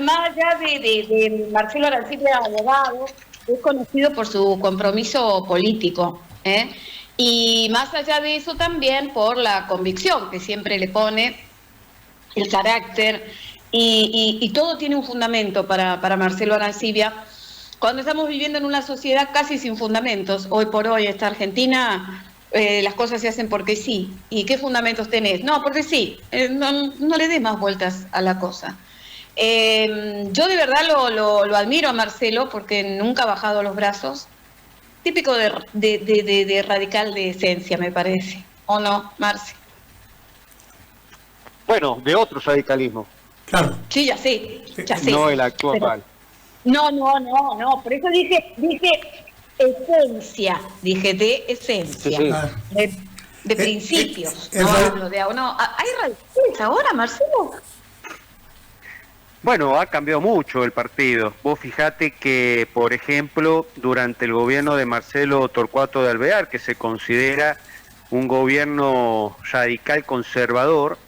más allá de Marcelo Arancibia, abogado, es conocido por su compromiso político, ¿eh? Y más allá de eso también por la convicción que siempre le pone, el carácter, y todo tiene un fundamento para Marcelo Arancibia. Cuando estamos viviendo en una sociedad casi sin fundamentos, hoy por hoy esta Argentina, las cosas se hacen porque sí. ¿Y qué fundamentos tenés? No, porque sí. No le des más vueltas a la cosa. Yo de verdad lo admiro a Marcelo porque nunca ha bajado los brazos. Típico de radical de esencia, me parece. ¿O no, Marce? Bueno, de otro radicalismo. Claro. Sí, ya sé. No el actual. No, por eso dije esencia, dije de esencia, Sí. Claro. de principios, el no ra- hablo de... No, ¿hay radicales ahora, Marcelo? Bueno, ha cambiado mucho el partido. Vos fijate que, por ejemplo, durante el gobierno de Marcelo Torcuato de Alvear, que se considera un gobierno radical conservador,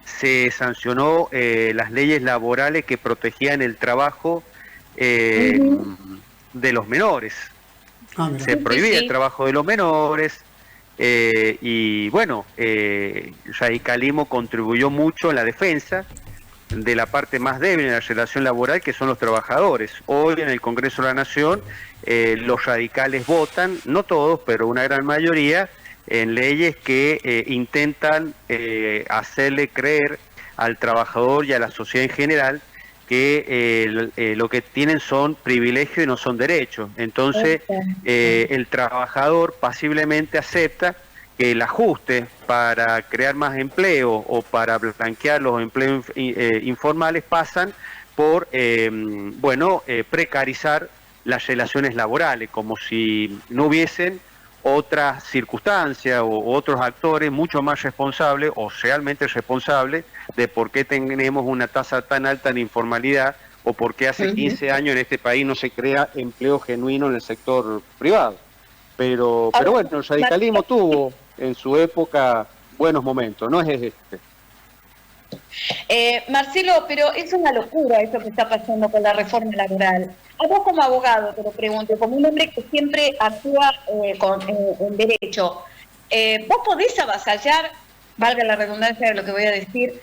se sancionó las leyes laborales que protegían el trabajo de los menores. Mira. Se prohibía Sí. el trabajo de los menores y bueno, radicalismo contribuyó mucho en la defensa de la parte más débil en la relación laboral, que son los trabajadores. Hoy en el Congreso de la Nación los radicales votan, no todos, pero una gran mayoría, en leyes que intentan hacerle creer al trabajador y a la sociedad en general que lo que tienen son privilegios y no son derechos. Entonces, el trabajador pasiblemente acepta que el ajuste para crear más empleo o para blanquear los empleos informales pasan por, precarizar las relaciones laborales, como si no hubiesen otras circunstancias o otros actores mucho más responsables o realmente responsables de por qué tenemos una tasa tan alta de informalidad o por qué hace 15 años en este país no se crea empleo genuino en el sector privado. Pero bueno, el radicalismo tuvo en su época buenos momentos, no es este. Marcelo, pero es una locura eso que está pasando con la reforma laboral. A vos como abogado, te lo pregunto, como un hombre que siempre actúa en derecho, ¿vos podés avasallar, valga la redundancia de lo que voy a decir,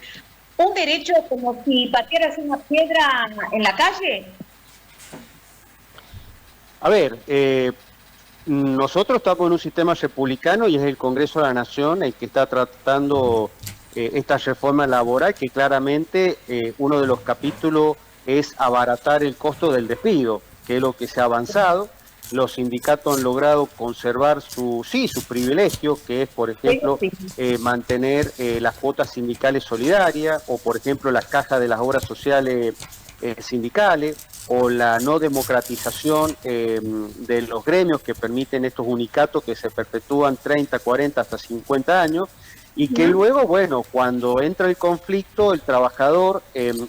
un derecho como si patearas una piedra en la calle? A ver, nosotros estamos en un sistema republicano y es el Congreso de la Nación el que está tratando esta reforma laboral, que claramente uno de los capítulos es abaratar el costo del despido, que es lo que se ha avanzado. Los sindicatos han logrado conservar sus privilegios, que es, por ejemplo, mantener las cuotas sindicales solidarias, o, por ejemplo, las cajas de las obras sociales sindicales, o la no democratización de los gremios que permiten estos unicatos que se perpetúan 30, 40, hasta 50 años, y que luego, bueno, cuando entra el conflicto, el trabajador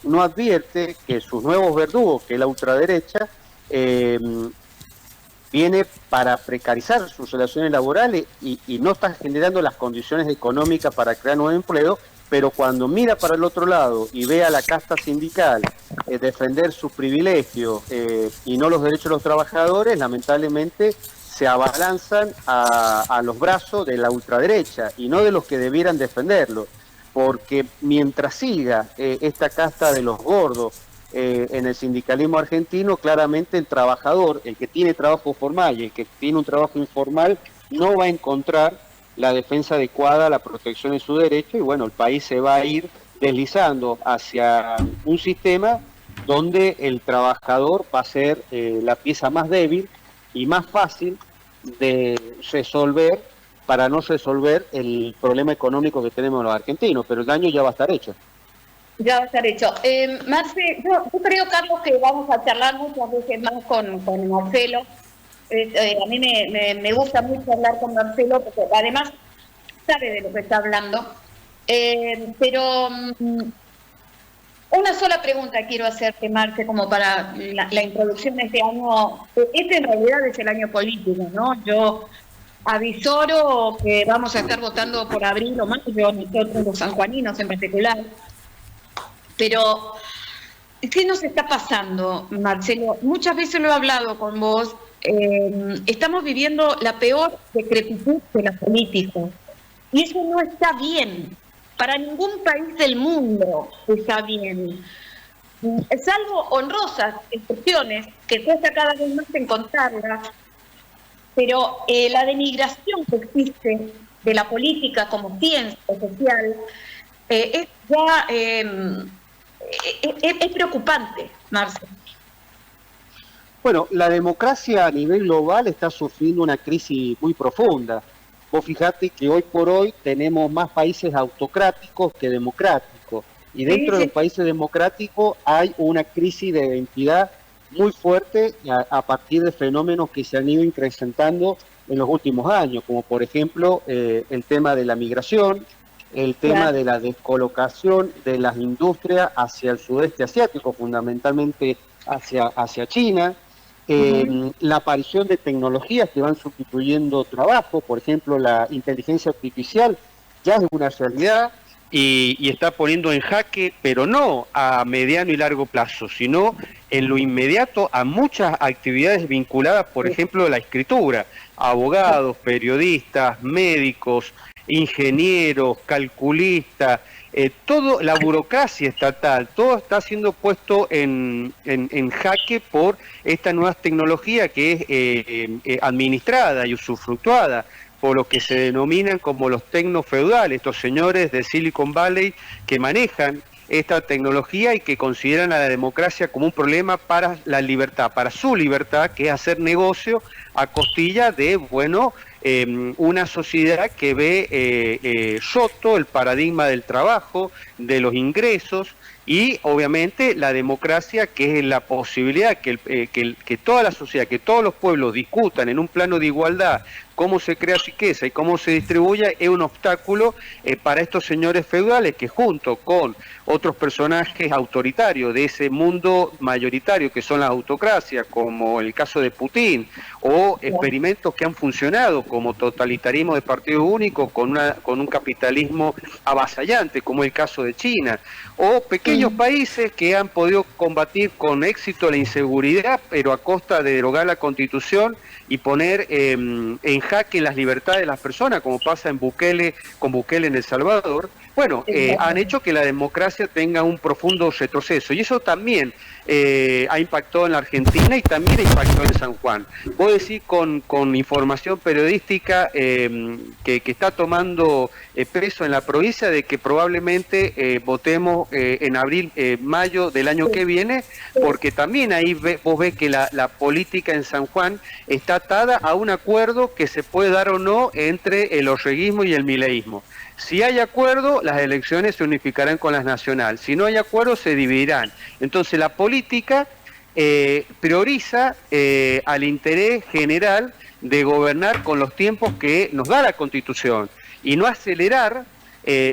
no advierte que sus nuevos verdugos, que es la ultraderecha, viene para precarizar sus relaciones laborales y no está generando las condiciones económicas para crear nuevo empleo, pero cuando mira para el otro lado y ve a la casta sindical defender sus privilegios y no los derechos de los trabajadores, lamentablemente se abalanzan a los brazos de la ultraderecha y no de los que debieran defenderlo, porque mientras siga esta casta de los gordos en el sindicalismo argentino, claramente el trabajador, el que tiene trabajo formal y el que tiene un trabajo informal, no va a encontrar la defensa adecuada, la protección de su derecho, y bueno, el país se va a ir deslizando hacia un sistema donde el trabajador va a ser la pieza más débil y más fácil de resolver para no resolver el problema económico que tenemos los argentinos, pero el daño ya va a estar hecho. Ya va a estar hecho. Marce, yo creo, Carlos, que vamos a charlar muchas veces más con Marcelo. A mí me gusta mucho hablar con Marcelo, porque además sabe de lo que está hablando. Pero una sola pregunta quiero hacerte, Marce, como para la introducción de este año. Este en realidad es el año político, ¿no? Yo avisoro que vamos a estar votando por abril o mayo, nosotros los sanjuaninos en particular. Pero ¿qué nos está pasando, Marcelo? Muchas veces lo he hablado con vos. Estamos viviendo la peor decrepitud de la política. Y eso no está bien. Para ningún país del mundo está bien. Salvo honrosas excepciones, que cuesta cada vez más encontrarlas, pero la denigración que existe de la política como ciencia social es ya es preocupante, Marcelo. Bueno, la democracia a nivel global está sufriendo una crisis muy profunda. Vos fijate que hoy por hoy tenemos más países autocráticos que democráticos. Y dentro de los países democráticos hay una crisis de identidad muy fuerte a partir de fenómenos que se han ido incrementando en los últimos años, como por ejemplo el tema de la migración, el tema de la descolocación de las industrias hacia el sudeste asiático, fundamentalmente hacia China, la aparición de tecnologías que van sustituyendo trabajo, por ejemplo la inteligencia artificial ya es una realidad y está poniendo en jaque, pero no a mediano y largo plazo, sino en lo inmediato a muchas actividades vinculadas, por ejemplo, a la escritura, abogados, periodistas, médicos, ingenieros, calculistas, todo la burocracia estatal, todo está siendo puesto en jaque por esta nueva tecnología que es administrada y usufructuada por lo que se denominan como los tecnofeudales, estos señores de Silicon Valley que manejan esta tecnología y que consideran a la democracia como un problema para la libertad, para su libertad, que es hacer negocio a costilla de, bueno, una sociedad que ve roto el paradigma del trabajo, de los ingresos y obviamente la democracia, que es la posibilidad que toda la sociedad, que todos los pueblos discutan en un plano de igualdad cómo se crea riqueza y cómo se distribuye, es un obstáculo para estos señores feudales que junto con otros personajes autoritarios de ese mundo mayoritario que son las autocracias, como el caso de Putin, o experimentos que han funcionado como totalitarismo de partido único con un capitalismo avasallante, como el caso de China, o pequeños países que han podido combatir con éxito la inseguridad, pero a costa de derogar la Constitución y poner en jaque las libertades de las personas, como pasa con Bukele en El Salvador. Bueno, han hecho que la democracia tenga un profundo retroceso y eso también ha impactado en la Argentina y también ha impactado en San Juan. Puedo decir con información periodística que está tomando peso en la provincia de que probablemente votemos en abril, mayo del año que viene, porque también ahí vos ves que la política en San Juan está atada a un acuerdo que se puede dar o no entre el orreguismo y el mileísmo. Si hay acuerdo, las elecciones se unificarán con las nacionales. Si no hay acuerdo, se dividirán. Entonces la política prioriza al interés general de gobernar con los tiempos que nos da la Constitución y no acelerar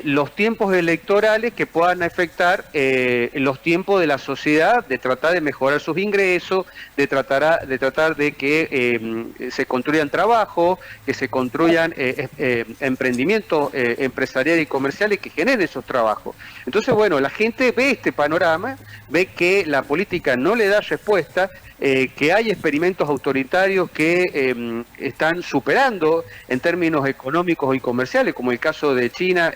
los tiempos electorales que puedan afectar los tiempos de la sociedad, de tratar de mejorar sus ingresos, de tratar de que se construyan trabajo, que se construyan emprendimientos empresariales y comerciales que generen esos trabajos. Entonces, bueno, la gente ve este panorama, ve que la política no le da respuesta, que hay experimentos autoritarios que están superando en términos económicos y comerciales, como el caso de China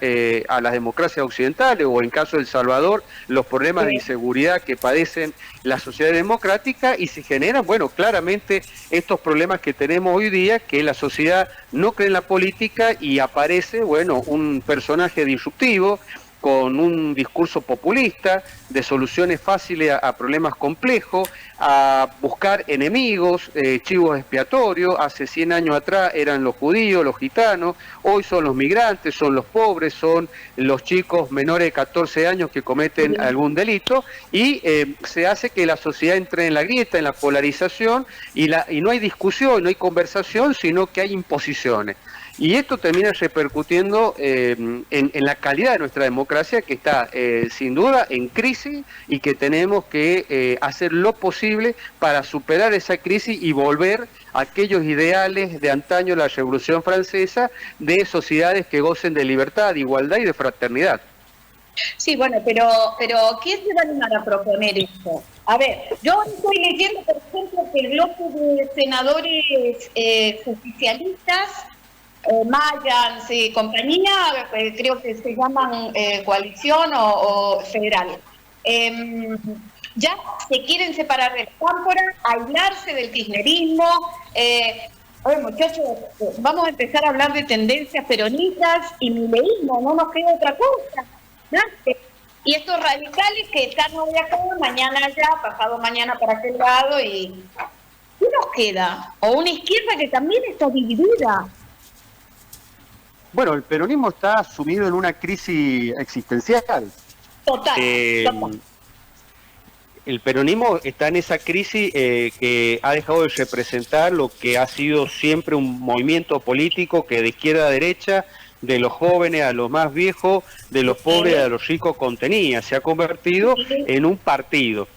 a las democracias occidentales, o en el caso de El Salvador, los problemas de inseguridad que padecen la sociedad democrática, y se generan, bueno, claramente estos problemas que tenemos hoy día, que la sociedad no cree en la política y aparece, bueno, un personaje disruptivo, con un discurso populista, de soluciones fáciles a problemas complejos, a buscar enemigos, chivos expiatorios. Hace 100 años atrás eran los judíos, los gitanos, hoy son los migrantes, son los pobres, son los chicos menores de 14 años que cometen algún delito, y se hace que la sociedad entre en la grieta, en la polarización, y no hay discusión, no hay conversación, sino que hay imposiciones. Y esto termina repercutiendo en la calidad de nuestra democracia, que está sin duda en crisis y que tenemos que hacer lo posible para superar esa crisis y volver a aquellos ideales de antaño, la Revolución Francesa, de sociedades que gocen de libertad, de igualdad y de fraternidad. Sí, bueno, pero ¿quién se va a animar a proponer esto? A ver, yo estoy leyendo, por ejemplo, que el bloque de senadores justicialistas, Mayans y compañía, creo que se llaman coalición o federal, ya se quieren separar de la cámpora, aislarse del kirchnerismo. A ver, muchachos, vamos a empezar a hablar de tendencias peronistas y mileísmo, no nos queda otra cosa. ¿No? Y estos radicales que están hoy acá, mañana allá, pasado mañana para aquel lado, y ¿qué nos queda? O una izquierda que también está dividida. Bueno, el peronismo está sumido en una crisis existencial. Total. El peronismo está en esa crisis que ha dejado de representar lo que ha sido siempre un movimiento político que de izquierda a derecha, de los jóvenes a los más viejos, de los pobres a los ricos contenía. Se ha convertido en un partido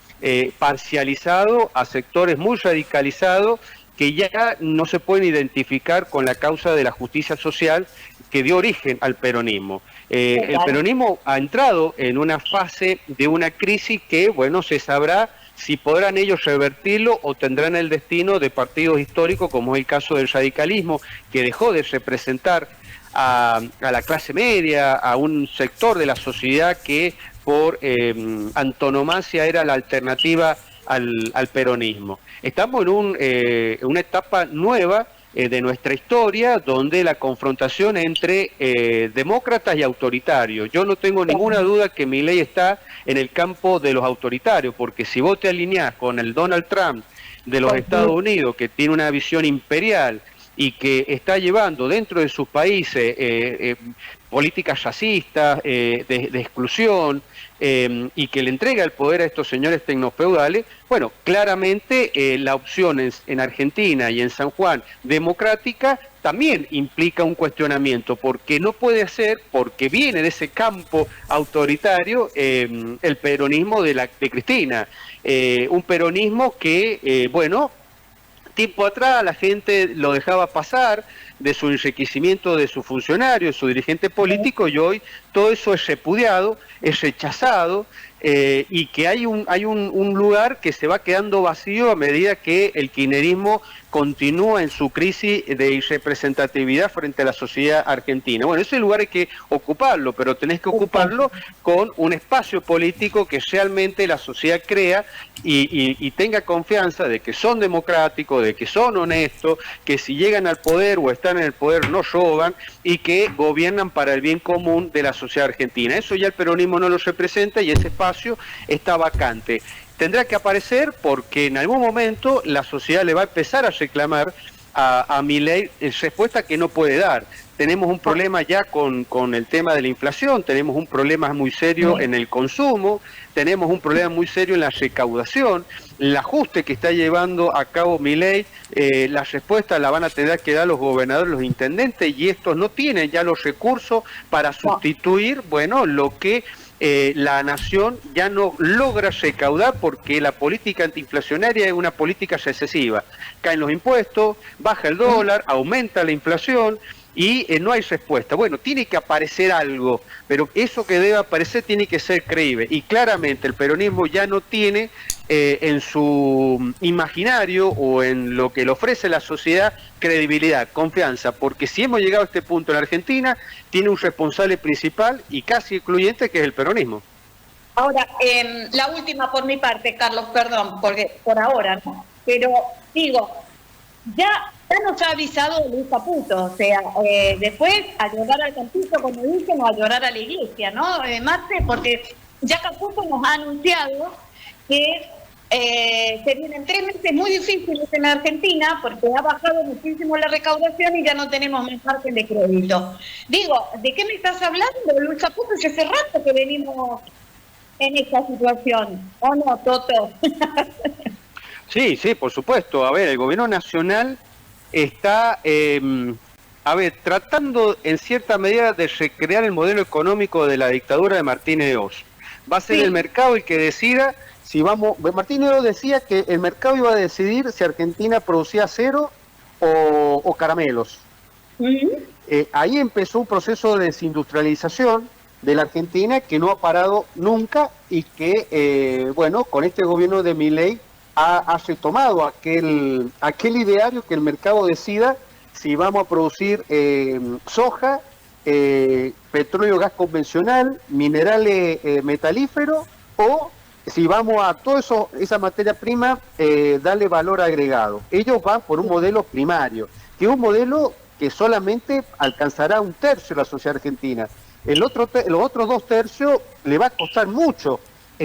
parcializado a sectores muy radicalizados que ya no se pueden identificar con la causa de la justicia social que dio origen al peronismo. El peronismo ha entrado en una fase de una crisis que, bueno, se sabrá si podrán ellos revertirlo o tendrán el destino de partidos históricos, como es el caso del radicalismo, que dejó de representar a la clase media, a un sector de la sociedad que por antonomasia era la alternativa al peronismo. Estamos en una etapa nueva de nuestra historia, donde la confrontación entre demócratas y autoritarios. Yo no tengo ninguna duda que Milei está en el campo de los autoritarios, porque si vos te alineás con el Donald Trump de los Estados Unidos, que tiene una visión imperial y que está llevando dentro de sus países políticas racistas, de exclusión, y que le entrega el poder a estos señores tecnofeudales, bueno, claramente la opción en Argentina y en San Juan democrática también implica un cuestionamiento, porque no puede ser, porque viene de ese campo autoritario, el peronismo de Cristina, un peronismo que, bueno, tiempo atrás la gente lo dejaba pasar de su enriquecimiento de su funcionario, de su dirigente político, y hoy todo eso es repudiado, es rechazado, y que hay un lugar que se va quedando vacío a medida que el kirchnerismo continúa en su crisis de irrepresentatividad frente a la sociedad argentina. Bueno, ese lugar hay que ocuparlo, pero tenés que ocuparlo con un espacio político que realmente la sociedad crea y tenga confianza de que son democráticos, de que son honestos, que si llegan al poder o están en el poder no roban y que gobiernan para el bien común de la sociedad argentina. Eso ya el peronismo no lo representa y ese espacio está vacante. Tendrá que aparecer porque en algún momento la sociedad le va a empezar a reclamar a Milei respuesta que no puede dar. Tenemos un problema ya con el tema de la inflación, tenemos un problema muy serio en el consumo, tenemos un problema muy serio en la recaudación, el ajuste que está llevando a cabo Milei, la respuesta la van a tener que dar los gobernadores, los intendentes, y estos no tienen ya los recursos para sustituir, bueno, lo que la nación ya no logra recaudar porque la política antiinflacionaria es una política recesiva. Caen los impuestos, baja el dólar, aumenta la inflación y no hay respuesta. Bueno, tiene que aparecer algo, pero eso que debe aparecer tiene que ser creíble. Y claramente el peronismo ya no tiene en su imaginario o en lo que le ofrece la sociedad credibilidad, confianza, porque si hemos llegado a este punto en la Argentina, tiene un responsable principal y casi excluyente que es el peronismo. Ahora, la última por mi parte, Carlos, perdón, porque por ahora, ¿no? Pero digo, ya nos ha avisado Luis Caputo, o sea, después a llorar al campito, como dicen, o a llorar a la iglesia, ¿no, Marce? Porque ya Caputo nos ha anunciado que se vienen 3 meses muy difíciles en la Argentina porque ha bajado muchísimo la recaudación y ya no tenemos más margen de crédito. Digo, ¿de qué me estás hablando, Luis Caputo? Si hace rato que venimos en esta situación, ¿o no, Toto? Sí, por supuesto. A ver, el gobierno nacional está, tratando en cierta medida de recrear el modelo económico de la dictadura de Martínez de Oz. Va a ser el mercado el que decida si vamos... Martínez de Oz decía que el mercado iba a decidir si Argentina producía acero o caramelos. Ahí empezó un proceso de desindustrialización de la Argentina que no ha parado nunca y que, bueno, con este gobierno de Milei ha retomado aquel ideario que el mercado decida si vamos a producir soja, petróleo, gas convencional, minerales metalíferos, o si vamos a toda esa materia prima darle valor agregado. Ellos van por un modelo primario, que es un modelo que solamente alcanzará un tercio de la sociedad argentina. Los otros 2/3 le va a costar mucho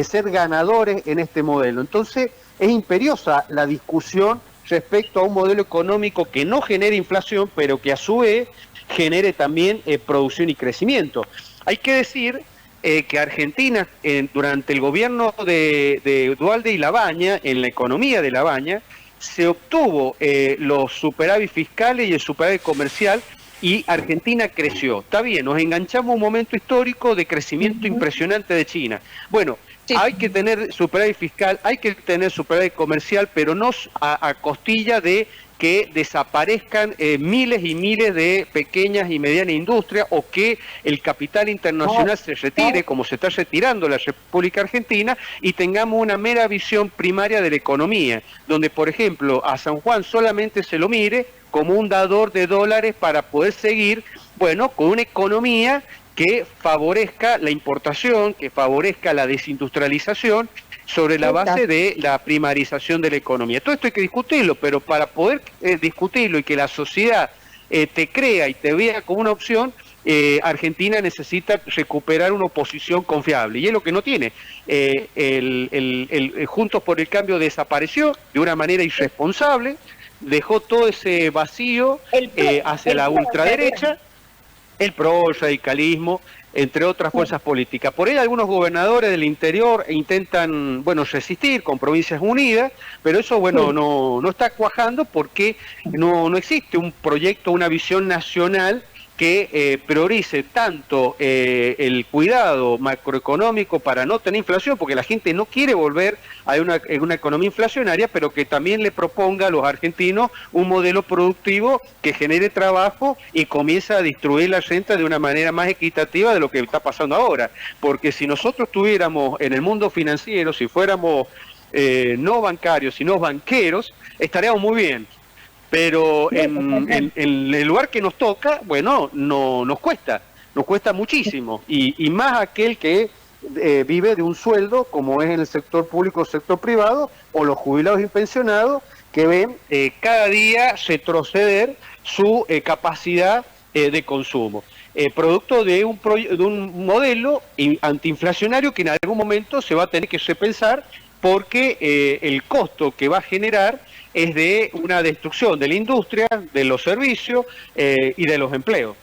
ser ganadores en este modelo. Entonces es imperiosa la discusión respecto a un modelo económico que no genere inflación, pero que a su vez genere también producción y crecimiento. Hay que decir que Argentina, durante el gobierno de Duhalde y Labaña, en la economía de Labaña, se obtuvo los superávit fiscales y el superávit comercial, y Argentina creció. Está bien, nos enganchamos a un momento histórico de crecimiento impresionante de China. Bueno, sí, hay que tener superávit fiscal, hay que tener superávit comercial, pero no a costilla de que desaparezcan miles y miles de pequeñas y medianas industrias, o que el capital internacional se retire, como se está retirando la República Argentina, y tengamos una mera visión primaria de la economía, donde, por ejemplo, a San Juan solamente se lo mire como un dador de dólares para poder seguir, bueno, con una economía que favorezca la importación, que favorezca la desindustrialización, sobre la base de la primarización de la economía. Todo esto hay que discutirlo, pero para poder discutirlo y que la sociedad te crea y te vea como una opción, Argentina necesita recuperar una oposición confiable, y es lo que no tiene. Juntos por el Cambio desapareció de una manera irresponsable, dejó todo ese vacío hacia la ultraderecha, el pro, el radicalismo, entre otras fuerzas políticas. Por ahí algunos gobernadores del interior intentan, bueno, resistir con Provincias Unidas, pero eso, bueno, no está cuajando, porque no existe un proyecto, una visión nacional que priorice tanto el cuidado macroeconómico para no tener inflación, porque la gente no quiere volver a una economía inflacionaria, pero que también le proponga a los argentinos un modelo productivo que genere trabajo y comienza a distribuir la renta de una manera más equitativa de lo que está pasando ahora. Porque si nosotros estuviéramos en el mundo financiero, si fuéramos no bancarios, sino banqueros, estaríamos muy bien. Pero en el lugar que nos toca, bueno, nos cuesta muchísimo, y más aquel que vive de un sueldo, como es en el sector público o sector privado, o los jubilados y pensionados, que ven cada día retroceder su capacidad de consumo, producto de un modelo antiinflacionario que en algún momento se va a tener que repensar, porque el costo que va a generar es de una destrucción de la industria, de los servicios y de los empleos.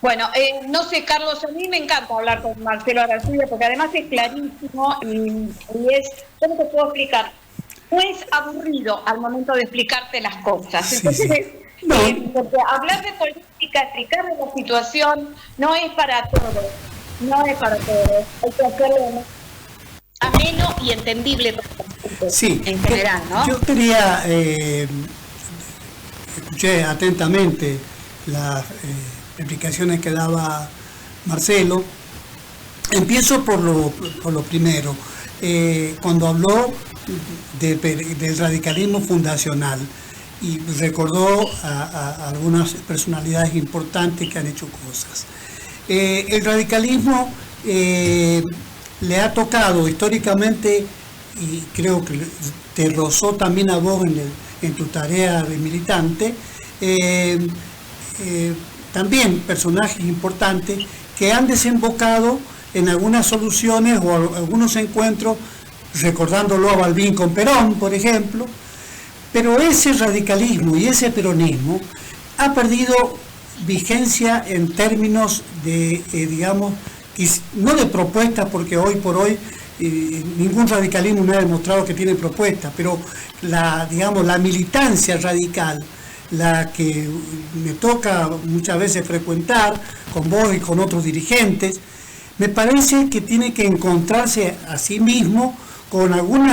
Bueno, no sé, Carlos, a mí me encanta hablar con Marcelo Arancibia, porque además es clarísimo y es, ¿cómo te puedo explicar? No es aburrido al momento de explicarte las cosas. Sí, entonces, sí. No. Porque hablar de política, explicar de la situación, no es para todos, hay que hacerlo ameno y entendible para todos, sí, en general, ¿no? Yo quería, escuché atentamente las explicaciones que daba Marcelo. Empiezo por lo primero. Cuando habló del radicalismo fundacional, y recordó a algunas personalidades importantes que han hecho cosas. El radicalismo le ha tocado históricamente, y creo que te rozó también a vos en tu tarea de militante, también personajes importantes que han desembocado en algunas soluciones o algunos encuentros, recordándolo a Balbín con Perón, por ejemplo. Pero ese radicalismo y ese peronismo ha perdido vigencia en términos de, digamos, no de propuestas, porque hoy por hoy ningún radicalismo me ha demostrado que tiene propuestas, pero la militancia radical, la que me toca muchas veces frecuentar con vos y con otros dirigentes, me parece que tiene que encontrarse a sí mismo con algún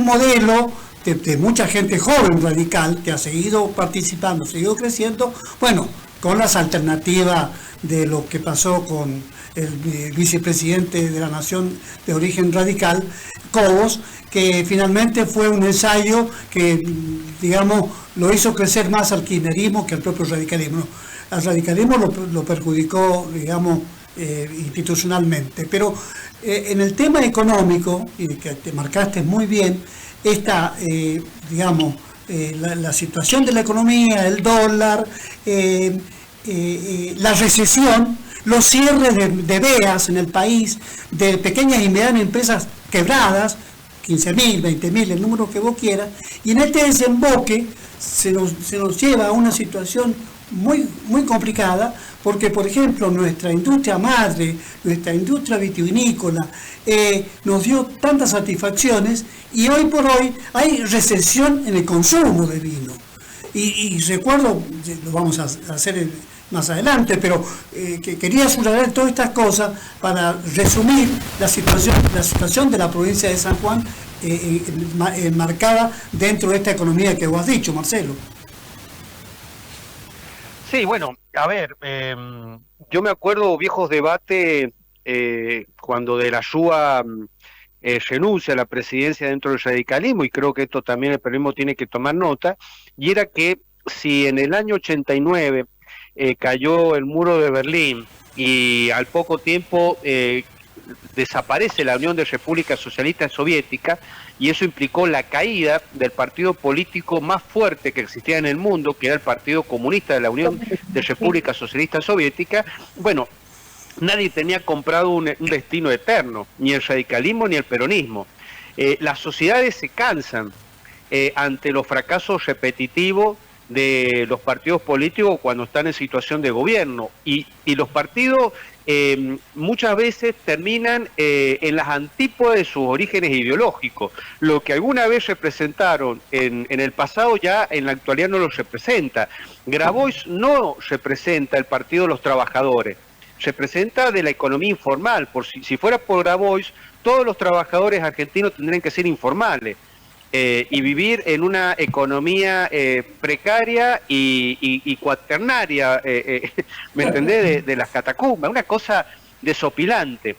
modelo de mucha gente joven radical que ha seguido participando, ha seguido creciendo, bueno, con las alternativas de lo que pasó con el vicepresidente de la Nación de origen radical, Cobos, que finalmente fue un ensayo que, digamos, lo hizo crecer más al kirchnerismo que al propio radicalismo. Al radicalismo lo perjudicó, digamos, institucionalmente. Pero en el tema económico, y que te marcaste muy bien, esta, digamos, la situación de la economía, el dólar, la recesión, los cierres de BEAs en el país, de pequeñas y medianas empresas quebradas, 15.000, 20.000, el número que vos quieras, y en este desemboque se nos lleva a una situación muy, muy complicada, porque, por ejemplo, nuestra industria madre, nuestra industria vitivinícola, nos dio tantas satisfacciones, y hoy por hoy hay recesión en el consumo de vino. Y recuerdo, lo vamos a hacer más adelante, pero que quería subrayar todas estas cosas para resumir la situación de la provincia de San Juan, marcada dentro de esta economía que vos has dicho, Marcelo. Sí, bueno, a ver, yo me acuerdo viejos debates cuando de la Rúa renuncia a la presidencia dentro del radicalismo, y creo que esto también el peronismo tiene que tomar nota, y era que si en el año 89 cayó el muro de Berlín y al poco tiempo desaparece la Unión de Repúblicas Socialistas Soviéticas, y eso implicó la caída del partido político más fuerte que existía en el mundo, que era el Partido Comunista de la Unión de Repúblicas Socialistas Soviéticas. Bueno, nadie tenía comprado un destino eterno, ni el radicalismo ni el peronismo. Las sociedades se cansan ante los fracasos repetitivos de los partidos políticos cuando están en situación de gobierno, y los partidos muchas veces terminan en las antípodas de sus orígenes ideológicos. Lo que alguna vez representaron en el pasado, ya en la actualidad no los representa. Grabois no representa el Partido de los Trabajadores, representa de la economía informal. Si fuera por Grabois, todos los trabajadores argentinos tendrían que ser informales. Y vivir en una economía precaria y cuaternaria, ¿me entendés? De las catacumbas, una cosa desopilante.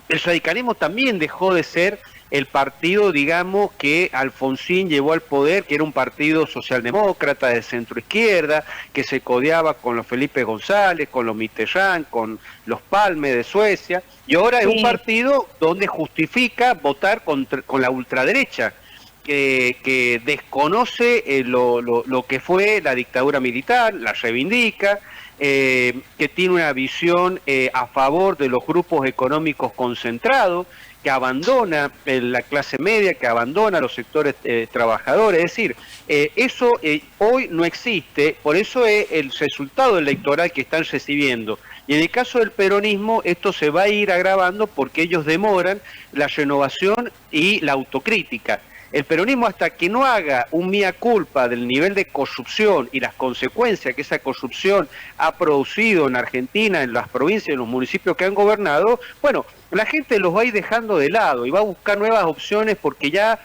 El radicalismo también dejó de ser el partido, digamos, que Alfonsín llevó al poder, que era un partido socialdemócrata de centroizquierda, que se codeaba con los Felipe González, con los Mitterrand, con los Palme de Suecia, y ahora es un partido donde justifica votar con la ultraderecha, que desconoce lo que fue la dictadura militar, la reivindica, que tiene una visión a favor de los grupos económicos concentrados, que abandona la clase media, que abandona los sectores trabajadores. Es decir, eso hoy no existe, por eso es el resultado electoral que están recibiendo. Y en el caso del peronismo, esto se va a ir agravando porque ellos demoran la renovación y la autocrítica. El peronismo, hasta que no haga un mea culpa del nivel de corrupción y las consecuencias que esa corrupción ha producido en Argentina, en las provincias, en los municipios que han gobernado, bueno, la gente los va a ir dejando de lado y va a buscar nuevas opciones, porque ya,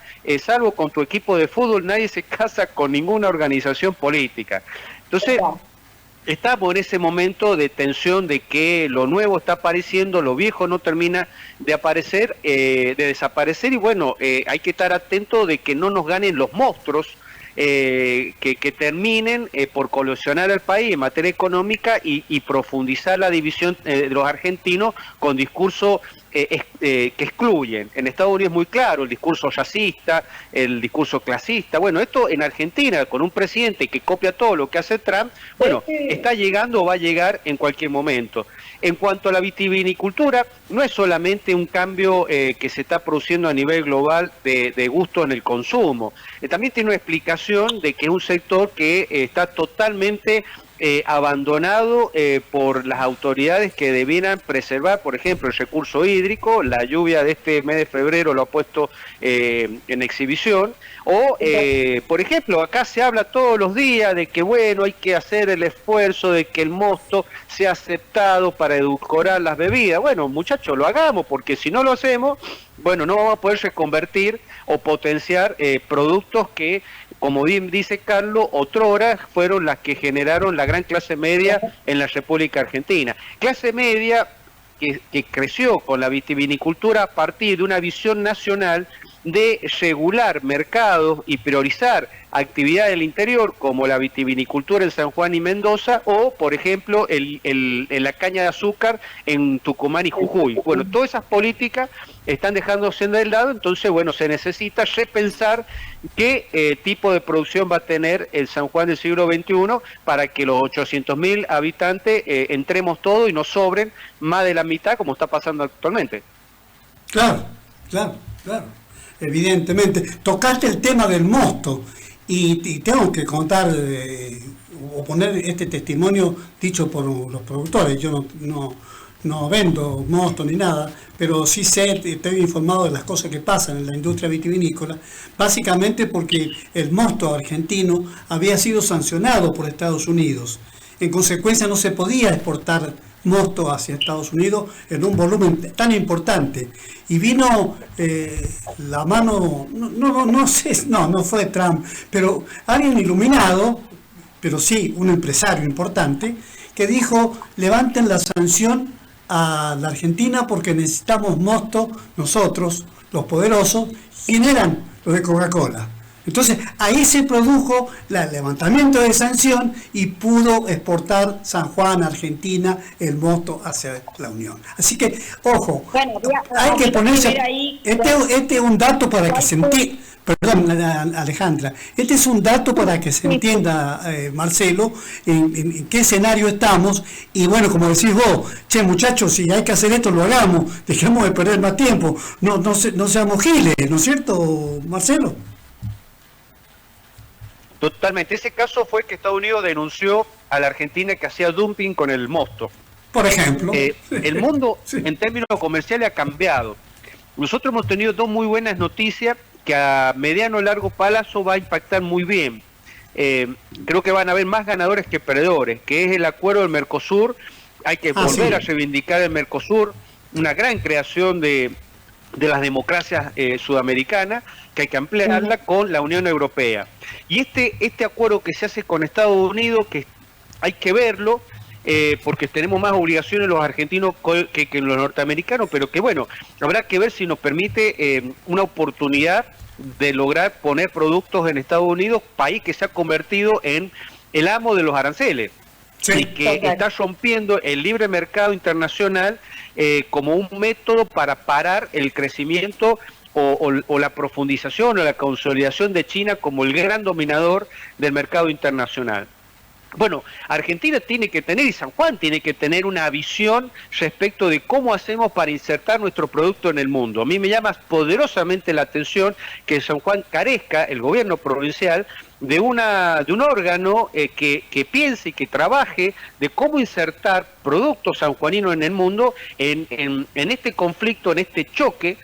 salvo con tu equipo de fútbol, nadie se casa con ninguna organización política. Entonces, estamos en ese momento de tensión, de que lo nuevo está apareciendo, lo viejo no termina de aparecer, de desaparecer, y bueno, hay que estar atento de que no nos ganen los monstruos que terminen por colisionar al país en materia económica y profundizar la división de los argentinos con discursos que excluyen. En Estados Unidos es muy claro, el discurso racista, el discurso clasista. Bueno, esto en Argentina, con un presidente que copia todo lo que hace Trump, bueno, está llegando o va a llegar en cualquier momento. En cuanto a la vitivinicultura, no es solamente un cambio que se está produciendo a nivel global de gusto en el consumo, también tiene una explicación de que es un sector que está totalmente abandonado por las autoridades que debieran preservar, por ejemplo, el recurso hídrico. La lluvia de este mes de febrero lo ha puesto en exhibición, o por ejemplo, acá se habla todos los días de que bueno, hay que hacer el esfuerzo de que el mosto sea aceptado para edulcorar las bebidas. Bueno, muchachos, lo hagamos, porque si no lo hacemos, bueno, no vamos a poder reconvertir o potenciar productos que como bien dice Carlos, otrora fueron las que generaron la gran clase media en la República Argentina. Clase media que creció con la vitivinicultura a partir de una visión nacional de regular mercados y priorizar actividades del interior como la vitivinicultura en San Juan y Mendoza o, por ejemplo, la caña de azúcar en Tucumán y Jujuy. Bueno, todas esas políticas están dejándose de lado, entonces, bueno, se necesita repensar qué tipo de producción va a tener el San Juan del siglo XXI para que los 800.000 habitantes entremos todos y nos sobren más de la mitad como está pasando actualmente. Claro. Evidentemente. Tocaste el tema del mosto y tengo que contar o poner este testimonio dicho por los productores. Yo no vendo mosto ni nada, pero sí estoy informado de las cosas que pasan en la industria vitivinícola, básicamente porque el mosto argentino había sido sancionado por Estados Unidos. En consecuencia no se podía exportar mosto hacia Estados Unidos en un volumen tan importante. Y vino la mano, no fue Trump, pero alguien iluminado, pero sí un empresario importante, que dijo: levanten la sanción a la Argentina porque necesitamos mosto nosotros, los poderosos. ¿Quién eran? Los de Coca-Cola. Entonces ahí se produjo el levantamiento de sanción y pudo exportar San Juan, Argentina, el mosto hacia la Unión. Así que, ojo, bueno, hay que ponerse... Este es un dato para que se entienda... Perdón, Alejandra, este es un dato para que se entienda, Marcelo, en qué escenario estamos. Y bueno, como decís vos, che, muchachos, si hay que hacer esto, lo hagamos, dejemos de perder más tiempo, no seamos giles, ¿no es cierto, Marcelo? Totalmente. Ese caso fue que Estados Unidos denunció a la Argentina que hacía dumping con el mosto. Por ejemplo. El mundo, sí, en términos comerciales, ha cambiado. Nosotros hemos tenido dos muy buenas noticias que a mediano o largo plazo va a impactar muy bien. Creo que van a haber más ganadores que perdedores, que es el acuerdo del Mercosur. Hay que volver a reivindicar el Mercosur, una gran creación de las democracias sudamericanas, que hay que ampliarla con la Unión Europea. Y este acuerdo que se hace con Estados Unidos, que hay que verlo, porque tenemos más obligaciones los argentinos que los norteamericanos, pero que bueno, habrá que ver si nos permite una oportunidad de lograr poner productos en Estados Unidos, país que se ha convertido en el amo de los aranceles. Sí, y que está rompiendo el libre mercado internacional como un método para parar el crecimiento o la profundización o la consolidación de China como el gran dominador del mercado internacional. Bueno, Argentina tiene que tener, y San Juan tiene que tener una visión respecto de cómo hacemos para insertar nuestro producto en el mundo. A mí me llama poderosamente la atención que San Juan carezca, el gobierno provincial, de un órgano que piense y que trabaje de cómo insertar productos sanjuaninos en el mundo en este conflicto, en este choque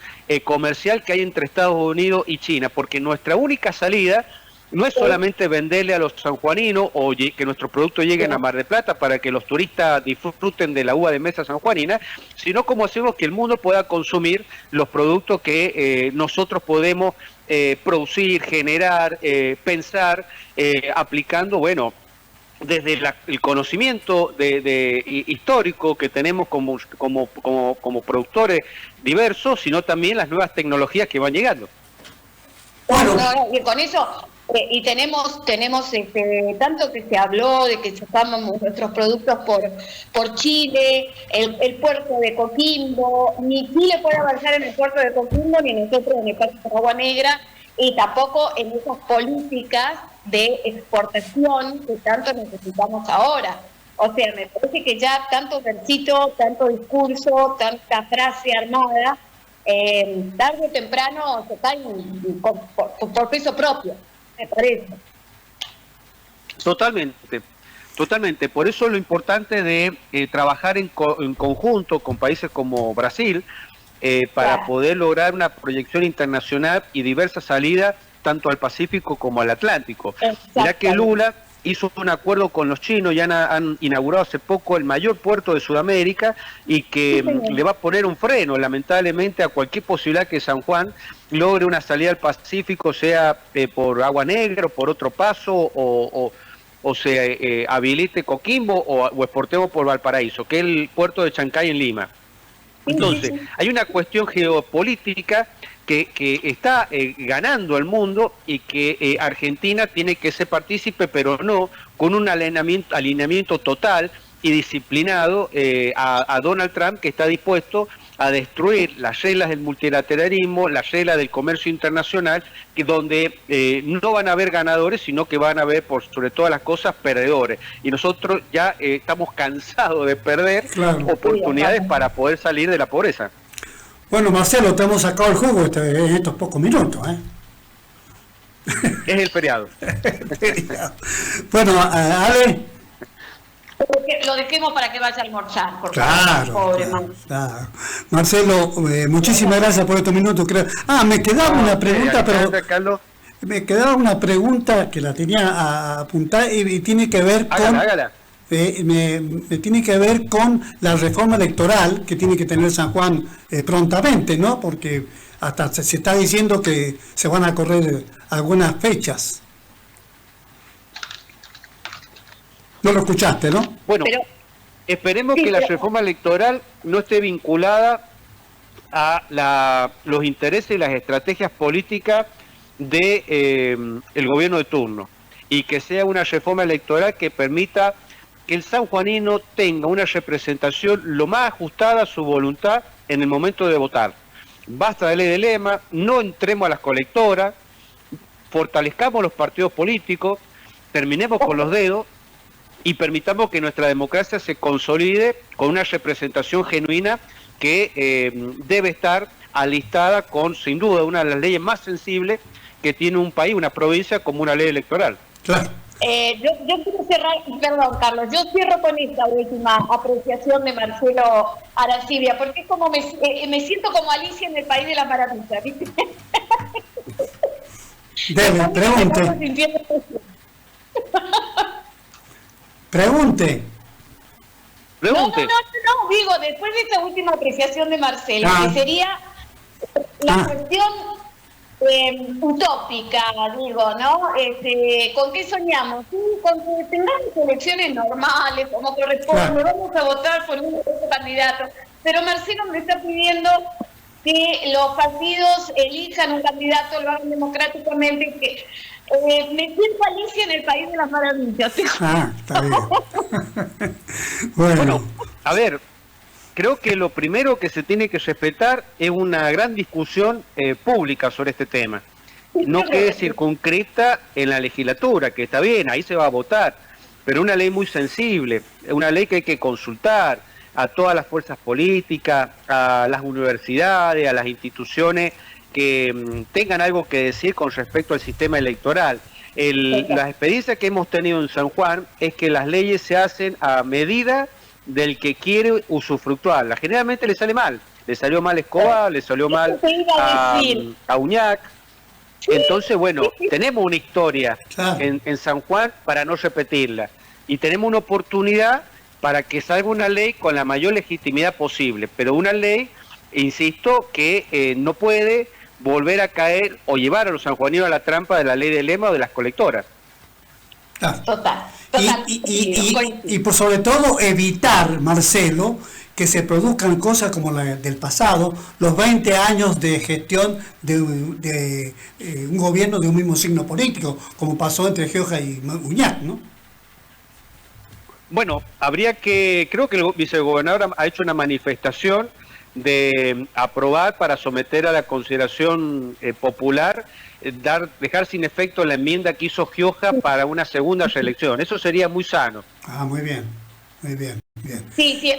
comercial que hay entre Estados Unidos y China, porque nuestra única salida no es solamente venderle a los sanjuaninos o que nuestros productos lleguen a Mar del Plata para que los turistas disfruten de la uva de mesa sanjuanina, sino cómo hacemos que el mundo pueda consumir los productos que nosotros podemos producir, generar, pensar, aplicando, bueno, desde el conocimiento histórico que tenemos como productores diversos, sino también las nuevas tecnologías que van llegando. Bueno, y con eso... Y tenemos tanto que se habló de que sacamos nuestros productos por Chile, el puerto de Coquimbo, ni Chile puede avanzar en el puerto de Coquimbo, ni nosotros en el puerto de Agua Negra, y tampoco en esas políticas de exportación que tanto necesitamos ahora. O sea, me parece que ya tanto versito, tanto discurso, tanta frase armada, tarde o temprano se caen por peso propio. Me parece. Totalmente. Por eso lo importante de trabajar en conjunto con países como Brasil para poder lograr una proyección internacional y diversas salidas tanto al Pacífico como al Atlántico. Mirá que Lula hizo un acuerdo con los chinos, ya han inaugurado hace poco el mayor puerto de Sudamérica y que le va a poner un freno, lamentablemente, a cualquier posibilidad que San Juan logre una salida al Pacífico, sea por Agua Negra o por otro paso, o se habilite Coquimbo o exportemos por Valparaíso, que es el puerto de Chancay en Lima. Entonces, hay una cuestión geopolítica que está ganando el mundo y que Argentina tiene que ser partícipe, pero no con un alineamiento total y disciplinado a Donald Trump, que está dispuesto a destruir las reglas del multilateralismo, las reglas del comercio internacional, donde no van a haber ganadores, sino que van a haber, por sobre todas las cosas, perdedores. Y nosotros ya estamos cansados de perder oportunidades para poder salir de la pobreza. Bueno, Marcelo, te hemos sacado el jugo en estos pocos minutos, ¿eh? Es el feriado. Bueno, Ale. Lo dejemos para que vaya a almorzar. Claro, pobre claro. Marcelo, muchísimas gracias por estos minutos. Me quedaba una pregunta, pero me quedaba una pregunta que la tenía apuntada y tiene que ver con... Hágala. Me tiene que ver con la reforma electoral que tiene que tener San Juan prontamente, ¿no? Porque hasta se está diciendo que se van a correr algunas fechas. No lo escuchaste, ¿no? Bueno, esperemos que la reforma electoral no esté vinculada a los intereses y las estrategias políticas de el gobierno de turno, y que sea una reforma electoral que permita que el sanjuanino tenga una representación lo más ajustada a su voluntad en el momento de votar. Basta de ley de lema, no entremos a las colectoras, fortalezcamos los partidos políticos, terminemos con los dedos y permitamos que nuestra democracia se consolide con una representación genuina que debe estar alistada con, sin duda, una de las leyes más sensibles que tiene un país, una provincia, como una ley electoral. Claro. Yo quiero cerrar, perdón Carlos, yo cierro con esta última apreciación de Marcelo Arancibia, porque es como me siento como Alicia en el País de las Maravillas, ¿viste? Dele, pregunte. Pregunte. No, digo, después de esta última apreciación de Marcelo, que sería la cuestión utópica, digo, ¿no? ¿Con qué soñamos? Sí, con que tengamos elecciones normales, como corresponde, vamos a votar por un candidato. Pero Marcelo me está pidiendo que los partidos elijan un candidato, lo hagan democráticamente, que me siento Alicia en el País de las Maravillas. Está bien. Bueno, a ver, creo que lo primero que se tiene que respetar es una gran discusión pública sobre este tema. No quede circunscrita en la legislatura, que está bien, ahí se va a votar, pero una ley muy sensible, una ley que hay que consultar a todas las fuerzas políticas, a las universidades, a las instituciones que tengan algo que decir con respecto al sistema electoral. Las experiencias que hemos tenido en San Juan es que las leyes se hacen a medida del que quiere usufructuarla. Generalmente le sale mal. Le salió mal a Escobar, le salió mal a Uñac. Entonces, bueno, tenemos una historia en San Juan para no repetirla. Y tenemos una oportunidad para que salga una ley con la mayor legitimidad posible. Pero una ley, insisto, que no puede volver a caer o llevar a los sanjuaninos a la trampa de la ley de lema o de las colectoras. Total. Y por sobre todo evitar, Marcelo, que se produzcan cosas como la del pasado, los 20 años de gestión de un gobierno de un mismo signo político, como pasó entre Gioja y Uñac, ¿no? Bueno, creo que el vicegobernador ha hecho una manifestación de aprobar para someter a la consideración popular, dejar sin efecto la enmienda que hizo Gioja para una segunda reelección. Eso sería muy sano. Muy bien, bien. Sí,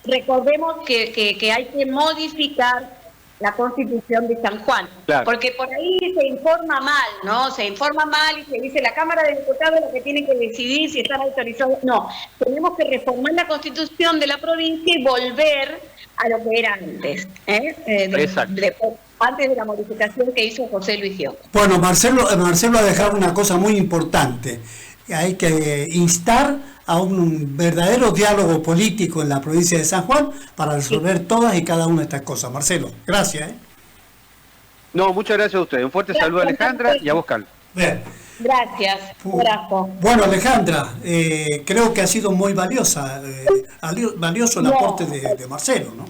recordemos que hay que modificar la Constitución de San Juan, porque por ahí se informa mal, ¿no? Se informa mal y se dice la Cámara de Diputados es la que tiene que decidir si están autorizados. No, tenemos que reformar la Constitución de la provincia y volver a lo que era antes, antes de la modificación que hizo José Luis Gioja. Bueno, Marcelo ha dejado una cosa muy importante. hay que instar a un verdadero diálogo político en la provincia de San Juan para resolver todas y cada una de estas cosas. Marcelo, gracias. No, muchas gracias a ustedes. Un fuerte saludo a Alejandra y a vos, Carlos. Bien. Gracias, abrazo. Bueno, Alejandra, creo que ha sido muy valioso el aporte de Marcelo, ¿no?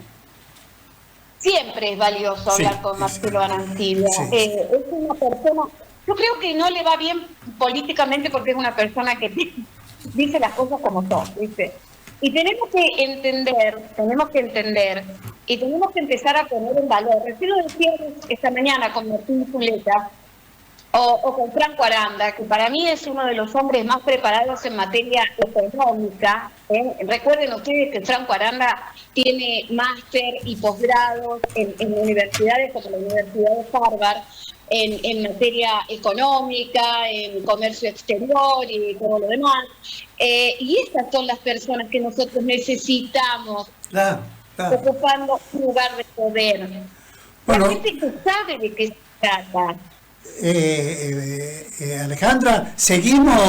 Siempre es valioso hablar con Marcelo Arancibia. Sí. Es una persona, yo creo que no le va bien políticamente porque es una persona que dice las cosas como son, ¿viste? Y tenemos que entender, y tenemos que empezar a poner en valor. Recién lo decía esta mañana con Martín Zuleta, o con Franco Aranda, que para mí es uno de los hombres más preparados en materia económica. Recuerden ustedes que Franco Aranda tiene máster y posgrados en universidades como la Universidad de Harvard, en materia económica, en comercio exterior y todo lo demás. Y estas son las personas que nosotros necesitamos, Claro. ocupando un lugar de poder. Bueno, la gente que sabe de qué se trata. Alejandra, seguimos